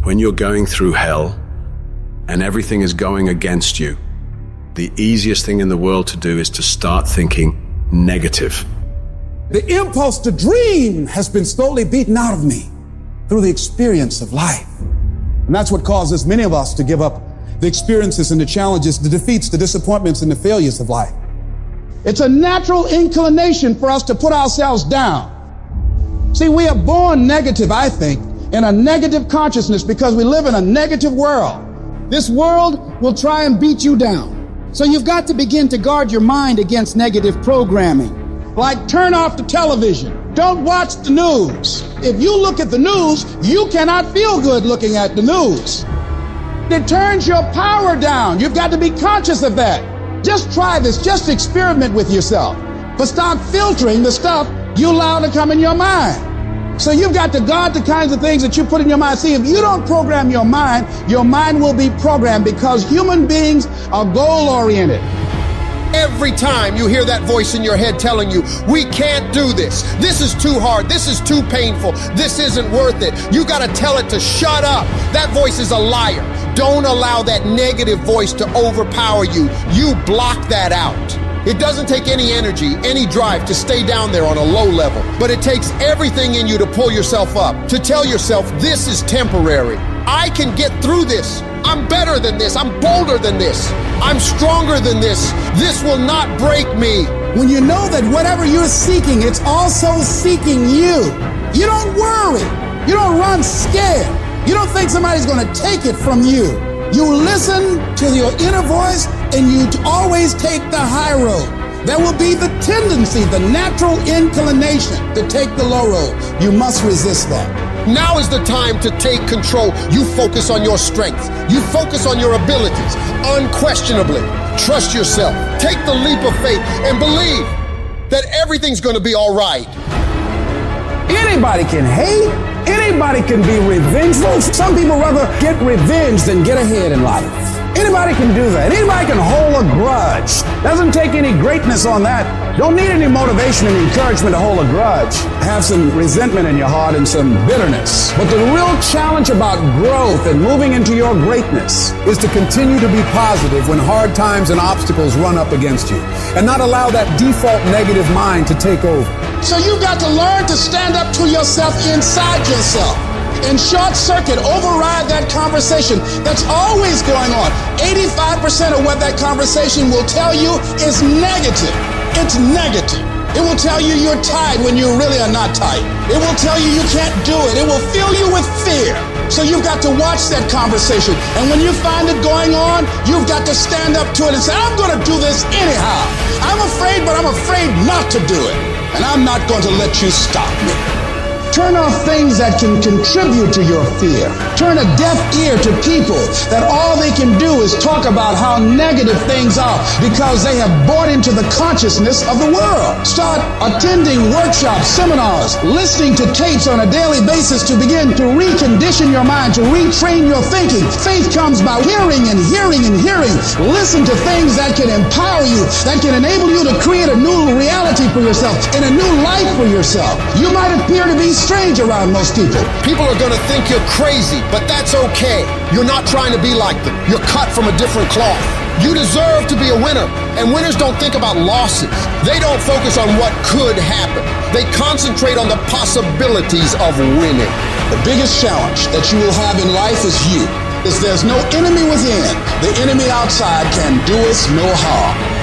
When you're going through hell and everything is going against you, the easiest thing in the world to do is to start thinking negative. The impulse to dream has been slowly beaten out of me through the experience of life. And that's what causes many of us to give up the experiences and the challenges, the defeats, the disappointments, and the failures of life. It's a natural inclination for us to put ourselves down. See, we are born negative, I think, in a negative consciousness because we live in a negative world. This world will try and beat you down. So you've got to begin to guard your mind against negative programming. Like turn off the television. Don't watch the news. If you look at the news, you cannot feel good looking at the news. It turns your power down. You've got to be conscious of that. Just try this. Just experiment with yourself. But start filtering the stuff you allow to come in your mind. So you've got to guard the kinds of things that you put in your mind. See, if you don't program your mind will be programmed because human beings are goal-oriented. Every time you hear that voice in your head telling you, we can't do this. This is too hard. This is too painful. This isn't worth it. You got to tell it to shut up. That voice is a liar. Don't allow that negative voice to overpower you. You block that out. It doesn't take any energy, any drive to stay down there on a low level, but it takes everything in you to pull yourself up, to tell yourself this is temporary. I can get through this. I'm better than this. I'm bolder than this. I'm stronger than this. This will not break me. When you know that whatever you're seeking, it's also seeking you. You don't worry. You don't run scared. You don't think somebody's going to take it from you. You listen to your inner voice and you always take the high road. There will be the tendency, the natural inclination to take the low road. You must resist that. Now is the time to take control. You focus on your strength. You focus on your abilities. Unquestionably, trust yourself. Take the leap of faith and believe that everything's going to be all right. Anybody can hate. Anybody can be revengeful. Some people rather get revenge than get ahead in life. Anybody can do that. Anybody can hold a grudge. Doesn't take any greatness on that. Don't need any motivation and encouragement to hold a grudge. Have some resentment in your heart and some bitterness. But the real challenge about growth and moving into your greatness is to continue to be positive when hard times and obstacles run up against you and not allow that default negative mind to take over. So you've got to learn to stand up to yourself inside yourself. And short circuit, override that conversation that's always going on. 85% of what that conversation will tell you is negative. It's negative. It will tell you you're tired when you really are not tired. It will tell you you can't do it. It will fill you with fear. So you've got to watch that conversation. And when you find it going on, you've got to stand up to it and say, I'm going to do this anyhow. I'm afraid, but I'm afraid not to do it. And I'm not going to let you stop me. Turn off things that can contribute to your fear. Turn a deaf ear to people that all they can do is talk about how negative things are because they have bought into the consciousness of the world. Start attending workshops, seminars, listening to tapes on a daily basis to begin to recondition your mind, to retrain your thinking. Faith comes by hearing and hearing and hearing. Listen to things that can empower you, that can enable you to create a new reality for yourself and a new life for yourself. You might appear to be strange around most people. People are going to think you're crazy, but that's okay. You're not trying to be like them. You're cut from a different cloth. You deserve to be a winner. And winners don't think about losses. They don't focus on what could happen. They concentrate on the possibilities of winning. The biggest challenge that you will have in life is you. There's no enemy within. The enemy outside can do us no harm.